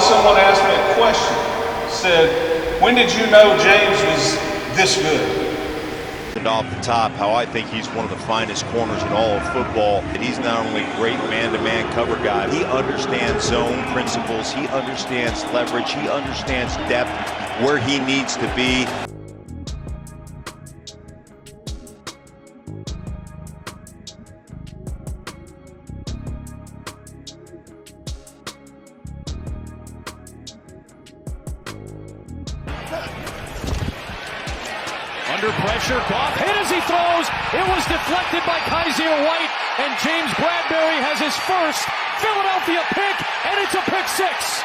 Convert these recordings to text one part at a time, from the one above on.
someone asked me a question, said, when did you know James was this good? And off the top, how I think he's one of the finest corners in all of football. And he's not only a great man-to-man cover guy, he understands zone principles, he understands leverage, he understands depth, where he needs to be. Under pressure, Goff hit as he throws. It was deflected by Kaiser White, and James Bradberry has his first Philadelphia pick, and it's a pick six.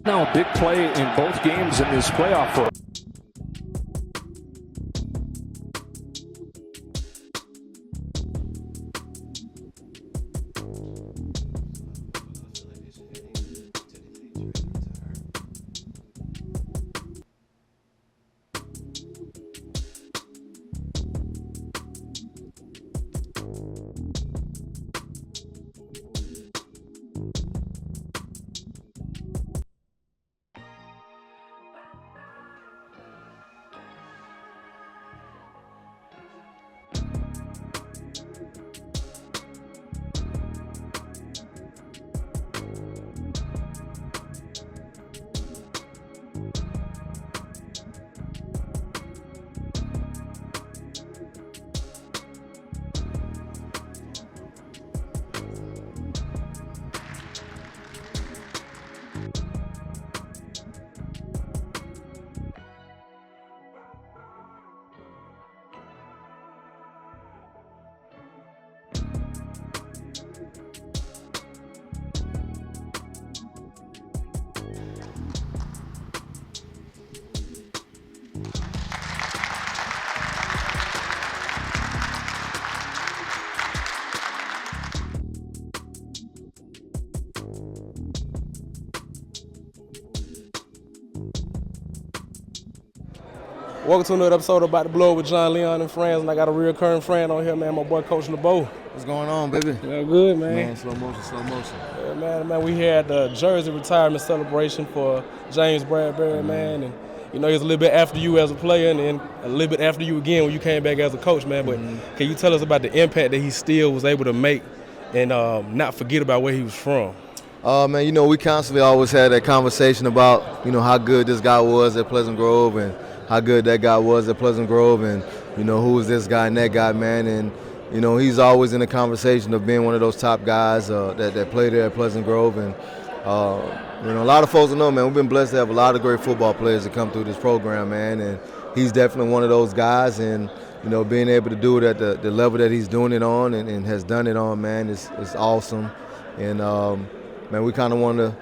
Now a big play in both games in this playoff for Welcome to another episode of About to Blow with John Leon and friends, and I got a recurring friend on here, man, my boy Coach LeBeau. What's going on, baby? Yeah, good, man. Man, slow motion, slow motion. Yeah, man, we had the jersey retirement celebration for James Bradberry, man, and you know, he was a little bit after you as a player and then a little bit after you again when you came back as a coach, man, but can you tell us about the impact that he still was able to make and not forget about where he was from? Man, you know, we constantly always had that conversation about, you know, how good this guy was at Pleasant Grove and how good that guy was at Pleasant Grove and, you know, who was this guy and that guy, man. And, you know, he's always in the conversation of being one of those top guys that played there at Pleasant Grove. And, you know, a lot of folks know, man, we've been blessed to have a lot of great football players that come through this program, man. And he's definitely one of those guys. And, you know, being able to do it at the level that he's doing it on and has done it on, man, is awesome. And, man, we kind of want to,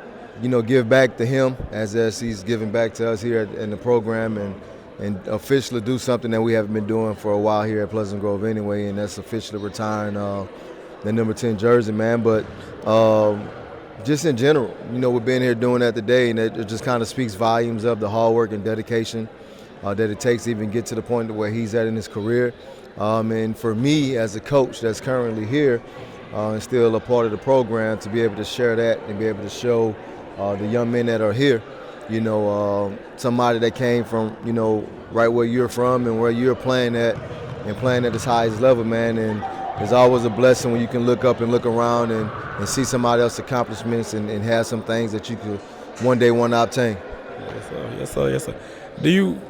you know, give back to him as he's giving back to us here in the program and officially do something that we haven't been doing for a while here at Pleasant Grove anyway, and that's officially retiring the number 10 jersey, man. But just in general, you know, we've been here doing that today, and it just kind of speaks volumes of the hard work and dedication that it takes to even get to the point where he's at in his career. And for me as a coach that's currently here and still a part of the program, to be able to share that and be able to show the young men that are here, you know, somebody that came from, you know, right where you're from and where you're playing at and playing at this highest level, man. And it's always a blessing when you can look up and look around and see somebody else's accomplishments and have some things that you could one day want to obtain. Yes, sir. Yes, sir. Yes, sir. Do you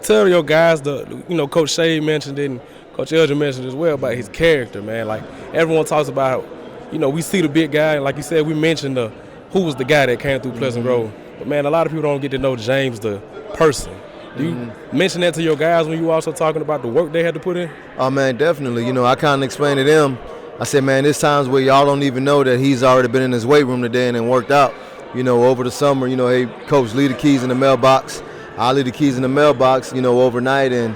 tell your guys, you know, Coach Shea mentioned it and Coach Elgin mentioned as well about his character, man? Like, everyone talks about, you know, we see the big guy, and like you said, we mentioned who was the guy that came through Pleasant Grove. But, man, a lot of people don't get to know James the person. Do you mention that to your guys when you also talking about the work they had to put in? Oh, man, definitely. You know, I kind of explained to them, I said, man, there's times where y'all don't even know that he's already been in his weight room today and then worked out. You know, over the summer, you know, hey, Coach, leave the keys in the mailbox. I'll leave the keys in the mailbox, you know, overnight, and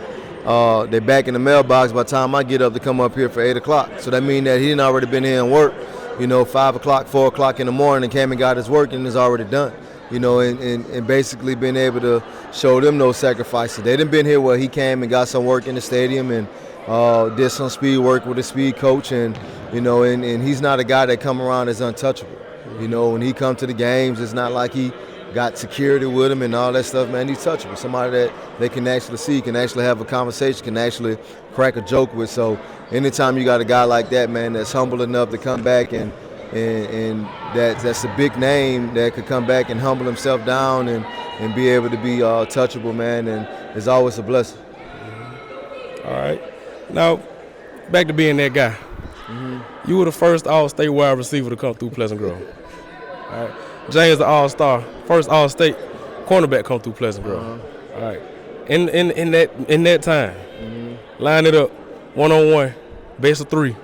they're back in the mailbox by the time I get up to come up here for 8 o'clock. So that means that he didn't already been here and work, you know, 5 o'clock, 4 o'clock in the morning, and came and got his work and is already done. You know, and basically being able to show them those sacrifices. They didn't been here where he came and got some work in the stadium and did some speed work with a speed coach, and and he's not a guy that come around as untouchable. When he come to the games, it's not like he got security with him and all that stuff, man. He's touchable. Somebody that they can actually see, can actually have a conversation, can actually crack a joke with. So anytime you got a guy like that, man, that's humble enough to come back and that's a big name that could come back and humble himself down and be able to be touchable, man, and it's always a blessing. All right. Now, back to being that guy. You were the first All-State wide receiver to come through Pleasant Grove. All right. James, the All-Star, first All-State cornerback come through Pleasant Grove. All right. In that time, line it up, 1-on-1, best of 3.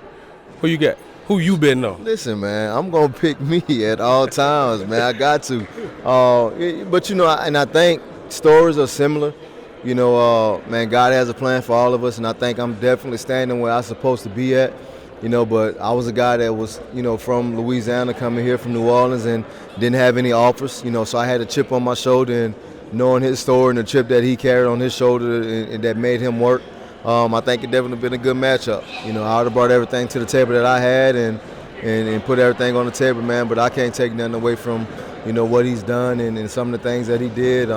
Who you got? Who you betting on? Listen, man, I'm gonna pick me at all times, man. I got to. But I think stories are similar. Man, God has a plan for all of us, and I think I'm definitely standing where I'm supposed to be at. But I was a guy that was, from Louisiana, coming here from New Orleans, and didn't have any offers, so I had a chip on my shoulder, and knowing his story and the chip that he carried on his shoulder and that made him work, I think it definitely been a good matchup. I would have brought everything to the table that I had and put everything on the table, man, but I can't take nothing away from, what he's done and some of the things that he did.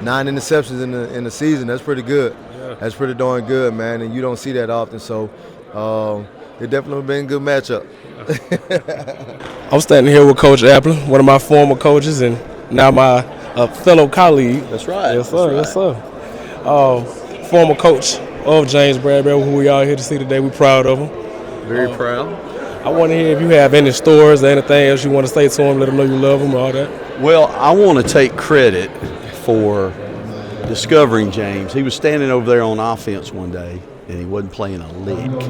9 interceptions in the season, that's pretty good. Yeah. That's pretty darn good, man, and you don't see that often, so it definitely been a good matchup. I'm standing here with Coach Appler, one of my former coaches and now my fellow colleague. That's right. Yes, sir. Yes, sir. Former coach of James Bradberry, who we are here to see today. We're proud of him. Very proud. I want to hear if you have any stories or anything else you want to say to him, let him know you love him, all that. Well, I want to take credit for discovering James. He was standing over there on offense one day, and he wasn't playing a lick.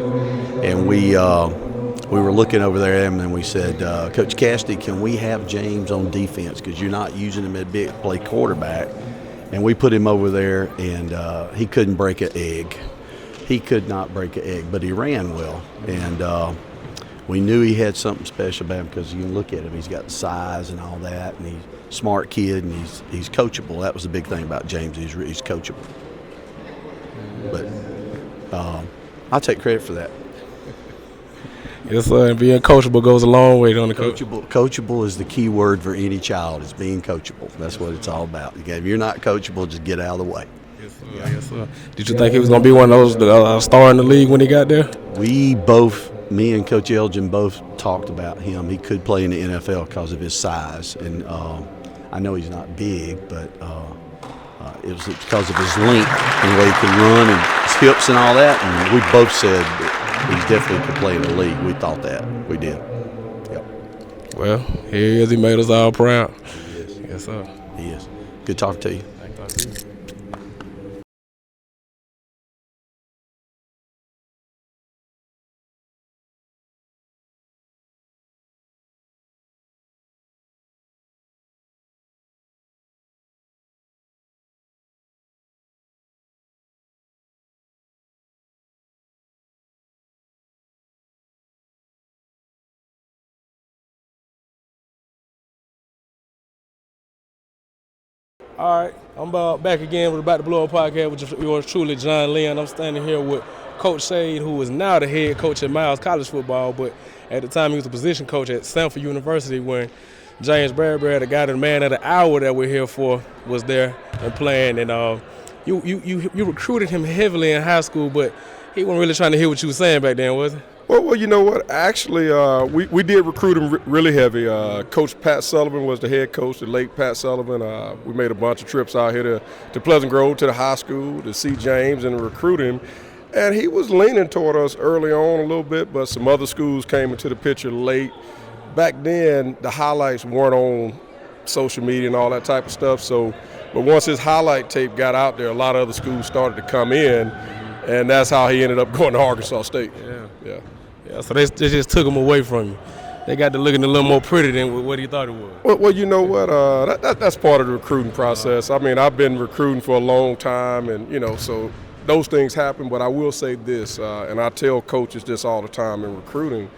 And we were looking over there at him, and we said, Coach Cassidy, can we have James on defense because you're not using him at big play quarterback? And we put him over there, and he couldn't break an egg. He could not break an egg, but he ran well. And we knew he had something special about him because you can look at him. He's got size and all that, and he's a smart kid, and he's coachable. That was the big thing about James. He's coachable. But I'll take credit for that. Yes, sir. And being coachable goes a long way, don't it, Coach? Coachable is the key word for any child, is being coachable. That's what it's all about. If you're not coachable, just get out of the way. Yes, sir. Yeah. Yes, sir. Did you think he was going to be one of those star in the league when he got there? Me and Coach Elgin both talked about him. He could play in the NFL because of his size. And I know he's not big, but it was because of his length and the way he can run and his hips and all that. And we both said he's definitely could play in the league. We thought that. We did. Yep. Well, here he is. He made us all proud. He is. Yes, sir. He is. Good talking to you. Thank you. All right, I'm back again with About to Blow Up podcast with yours truly, John Leon. I'm standing here with Coach Shade, who is now the head coach at Miles College football, but at the time he was the position coach at Stanford University when James Bradberry, the guy, the man of the hour that we're here for, was there and playing. And you recruited him heavily in high school, but he wasn't really trying to hear what you were saying back then, was he? Well, you know what? Actually, we did recruit him really heavy. Coach Pat Sullivan was the head coach, the late Pat Sullivan. We made a bunch of trips out here to Pleasant Grove, to the high school, to see James and recruit him. And he was leaning toward us early on a little bit, but some other schools came into the picture late. Back then, the highlights weren't on social media and all that type of stuff. But once his highlight tape got out there, a lot of other schools started to come in, and that's how he ended up going to Arkansas State. Yeah. So they just took him away from you. They got to looking a little more pretty than what he thought it was. Well, you know what? That's part of the recruiting process. I mean, I've been recruiting for a long time, and so those things happen. But I will say this, and I tell coaches this all the time in recruiting.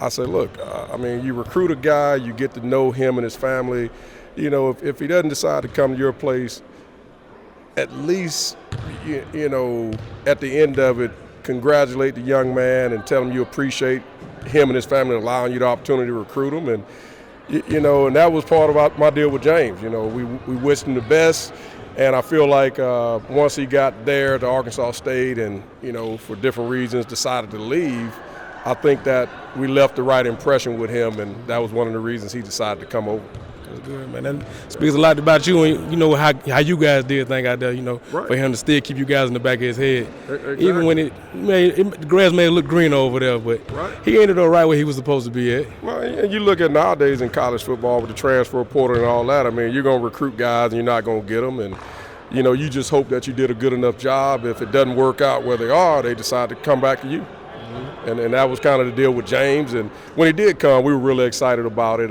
I say, look, you recruit a guy, you get to know him and his family. If he doesn't decide to come to your place, at least, at the end of it, congratulate the young man and tell him you appreciate him and his family allowing you the opportunity to recruit him. And and that was part of my deal with James. We wished him the best, and I feel like once he got there to Arkansas State and for different reasons decided to leave, I think that we left the right impression with him, and that was one of the reasons he decided to come over. That's good, man. That speaks a lot about you and how you guys did things out there. Right. For him to still keep you guys in the back of his head, Exactly. even when the grass may look green over there, but Right. he ended up right where he was supposed to be at. Well, and you look at nowadays in college football with the transfer portal and all that. I mean, you're going to recruit guys and you're not going to get them, and you just hope that you did a good enough job. If it doesn't work out where they are, they decide to come back to you. Mm-hmm. And that was kind of the deal with James. And when he did come, we were really excited about it.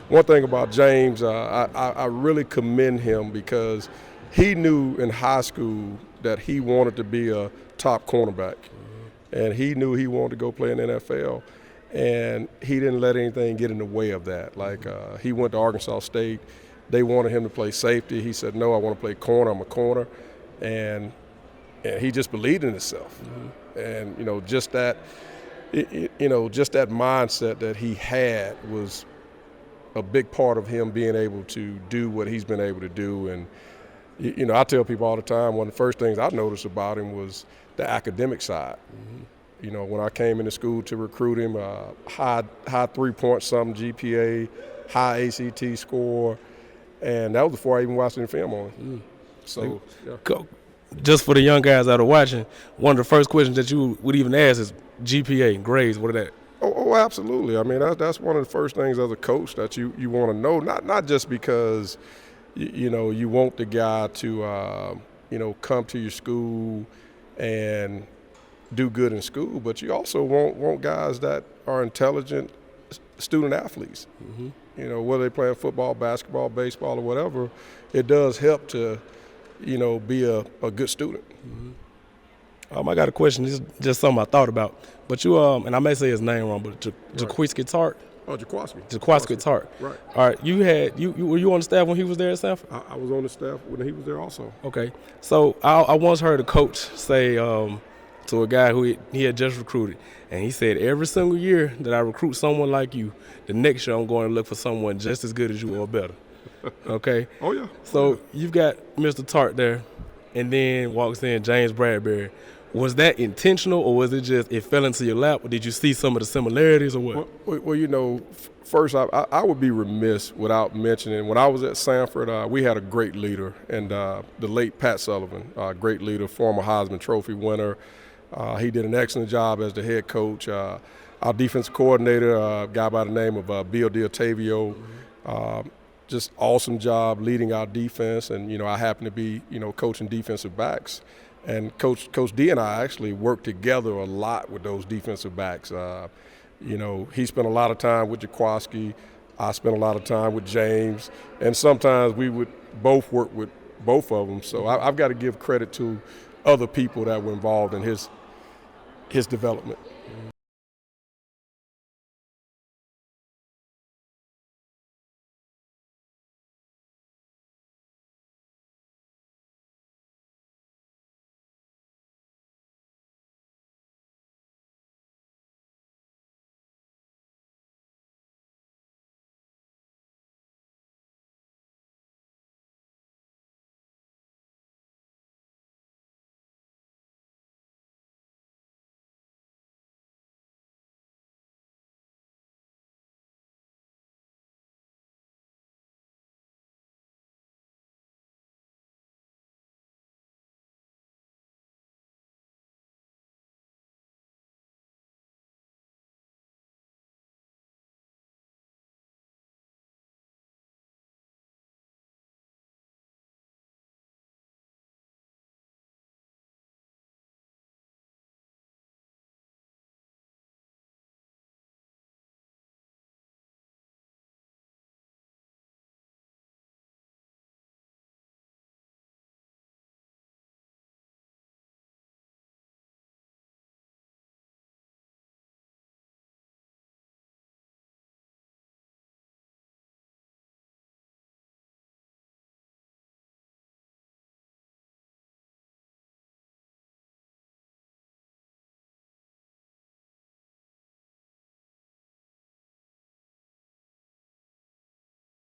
One thing about James, I really commend him because he knew in high school that he wanted to be a top cornerback. Mm-hmm. And he knew he wanted to go play in the NFL. And he didn't let anything get in the way of that. Like he went to Arkansas State. They wanted him to play safety. He said, no, I want to play corner. I'm a corner. And he just believed in himself. Mm-hmm. And, just that, just that mindset that he had was a big part of him being able to do what he's been able to do. And, I tell people all the time, one of the first things I noticed about him was the academic side. Mm-hmm. When I came into school to recruit him, high 3-point-something GPA, high ACT score, and that was before I even watched any film on him. So, yeah. Just for the young guys that are watching, one of the first questions that you would even ask is GPA, grades, what are that? Oh, absolutely. I mean, that's one of the first things as a coach that you want to know, not just because, you want the guy to, come to your school and do good in school, but you also want guys that are intelligent student athletes. Mm-hmm. Whether they play football, basketball, baseball, or whatever, it does help to, be a good student. Mm-hmm. I got a question. This is just something I thought about. But you, and I may say his name wrong, but Jaquiski Tart. Oh, Jaquiski. Jaquiski Tart. Right. All right. Were you on the staff when he was there at Sanford? I was on the staff when he was there also. Okay. So I once heard a coach say to a guy who he had just recruited, and he said, every single year that I recruit someone like you, the next year I'm going to look for someone just as good as you or better. Okay? Oh, yeah. So you've got Mr. Tart there, and then walks in James Bradberry. Was that intentional, or was it just it fell into your lap, or did you see some of the similarities, or what? Well, first I would be remiss without mentioning, when I was at Sanford, we had a great leader, and the late Pat Sullivan, great leader, former Heisman Trophy winner. He did an excellent job as the head coach. Our defensive coordinator, a guy by the name of Bill D'Ottavio, just awesome job leading our defense. And, I happen to be, coaching defensive backs. And Coach D and I actually worked together a lot with those defensive backs. He spent a lot of time with Jaquiski. I spent a lot of time with James. And sometimes we would both work with both of them. So I've got to give credit to other people that were involved in his development.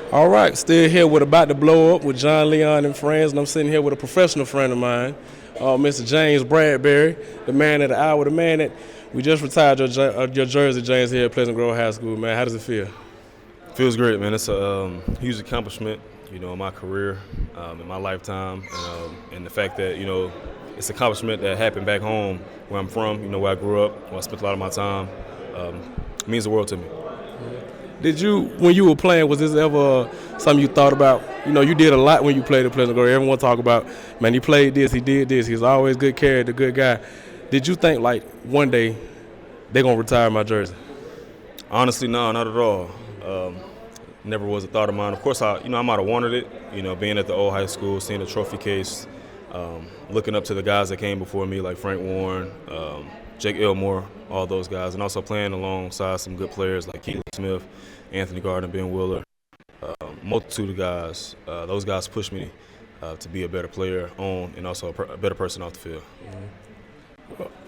All right, still here with About to Blow Up with John Leon and friends, and I'm sitting here with a professional friend of mine, Mr. James Bradberry, the man of the hour, the man that we just retired your jersey, James, here at Pleasant Grove High School, man. How does it feel? Feels great, man. It's a huge accomplishment, in my career, in my lifetime, and the fact that, it's an accomplishment that happened back home where I'm from, where I grew up, where I spent a lot of my time. It means the world to me. Did you, when you were playing, was this ever something you thought about? You did a lot when you played at Pleasant Grove. Everyone talk about, man, he played this, he did this. He was always good character, good guy. Did you think, like, one day they're going to retire my jersey? Honestly, no, not at all. Never was a thought of mine. Of course, I might have wanted it, being at the old high school, seeing the trophy case, looking up to the guys that came before me, like Frank Warren, Jake Elmore, all those guys, and also playing alongside some good players like Keelan Smith, Anthony Gardner, Ben Willer, multitude of guys. Those guys pushed me to be a better player on and also a better person off the field.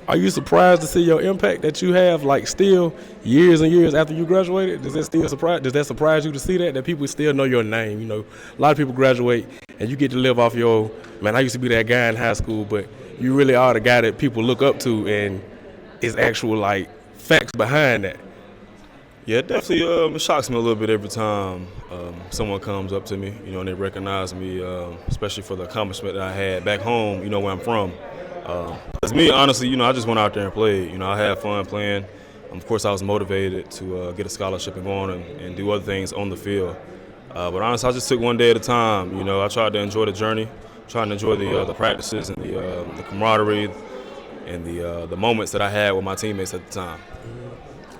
Are you surprised to see your impact that you have, like, still years and years after you graduated? Does that surprise you to see that people still know your name? A lot of people graduate and you get to live off your, man, I used to be that guy in high school, but you really are the guy that people look up to, and it's actual, like, facts behind that. Yeah, it definitely it shocks me a little bit every time someone comes up to me, and they recognize me, especially for the accomplishment that I had back home, where I'm from. Because me, honestly, I just went out there and played. I had fun playing. Of course, I was motivated to get a scholarship and go on and do other things on the field. But honestly, I just took one day at a time. I tried to enjoy the journey, trying to enjoy the practices and the camaraderie and the moments that I had with my teammates at the time.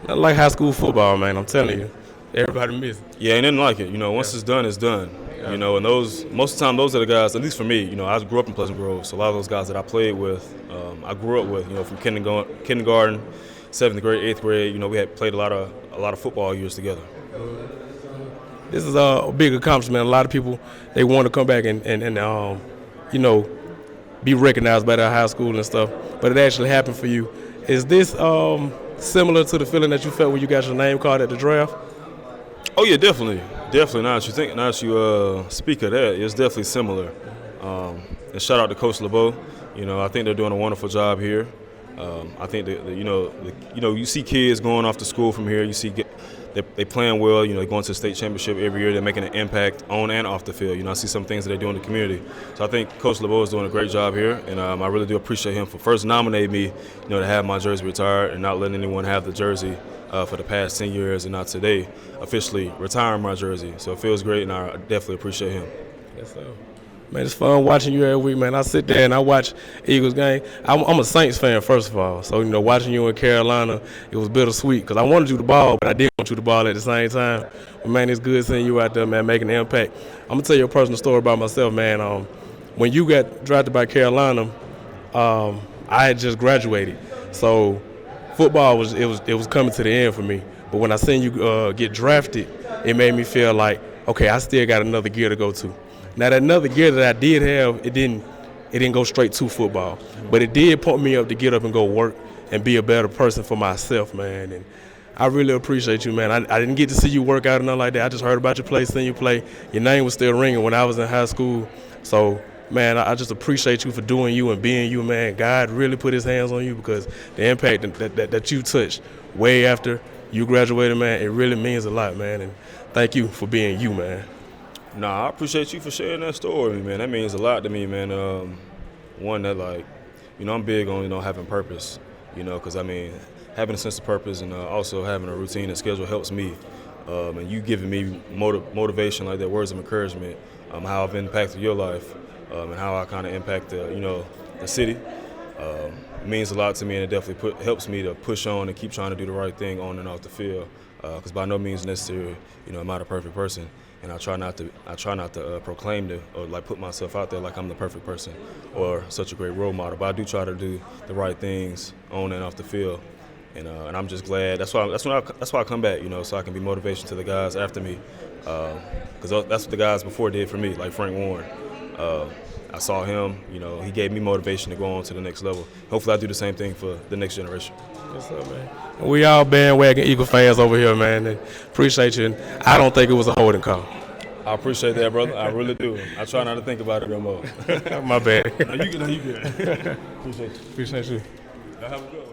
I like high school football, man. I'm telling you, everybody miss it. Yeah, and didn't like it. Once it's done, it's done. And most of the time, those are the guys, at least for me, I grew up in Pleasant Grove, so a lot of those guys that I played with, I grew up with, from kindergarten, 7th grade, 8th grade, we had played a lot of football years together. This is a big accomplishment. A lot of people, they want to come back and be recognized by their high school and stuff, but it actually happened for you. Is this similar to the feeling that you felt when you got your name called at the draft? Oh yeah, definitely. Now that you speak of that, it's definitely similar. And shout out to Coach LeBeau. I think they're doing a wonderful job here. I think that you see kids going off to school from here. You see they playing well. They're going to the state championship every year. They're making an impact on and off the field. I see some things that they do in the community. So I think Coach LeBeau is doing a great job here, and I really do appreciate him for first nominating me, to have my jersey retired and not letting anyone have the jersey for the past 10 years, and not today officially retiring my jersey. So it feels great, and I definitely appreciate him. Yes, sir. Man, it's fun watching you every week, man. I sit there and I watch Eagles game. I'm a Saints fan, first of all. So, watching you in Carolina, it was bittersweet because I wanted you to ball, but I didn't want you to ball at the same time. But, man, it's good seeing you out there, man, making an impact. I'm going to tell you a personal story about myself, man. When you got drafted by Carolina, I had just graduated. So football was coming to the end for me. But when I seen you get drafted, it made me feel like, okay, I still got another gear to go to. Now, that another gear that I did have, it didn't go straight to football. But it did pump me up to get up and go work and be a better person for myself, man. And I really appreciate you, man. I didn't get to see you work out or nothing like that. I just heard about your play, seen you play. Your name was still ringing when I was in high school. So, man, I just appreciate you for doing you and being you, man. God really put his hands on you because the impact that you touched way after you graduated, man, it really means a lot, man. And thank you for being you, man. Nah, I appreciate you for sharing that story, man. That means a lot to me, man. One that, like, I'm big on, having purpose, because, having a sense of purpose and also having a routine and schedule helps me. And you giving me motivation like that, words of encouragement, how I've impacted your life, and how I kind of impact the city. It means a lot to me, and it definitely helps me to push on and keep trying to do the right thing on and off the field. Because by no means necessary, I'm not a perfect person. And I try not to proclaim or like put myself out there like I'm the perfect person or such a great role model. But I do try to do the right things on and off the field, and I'm just glad. That's why I come back, so I can be motivation to the guys after me, because that's what the guys before did for me, like Frank Warren. I saw him, he gave me motivation to go on to the next level. Hopefully, I do the same thing for the next generation. What's up, man? We all bandwagon Eagle fans over here, man. And appreciate you. And I don't think it was a holding call. I appreciate that, brother. I really do. I try not to think about it no more. My bad. No, you good. Appreciate you. Appreciate you. Y'all have a good one.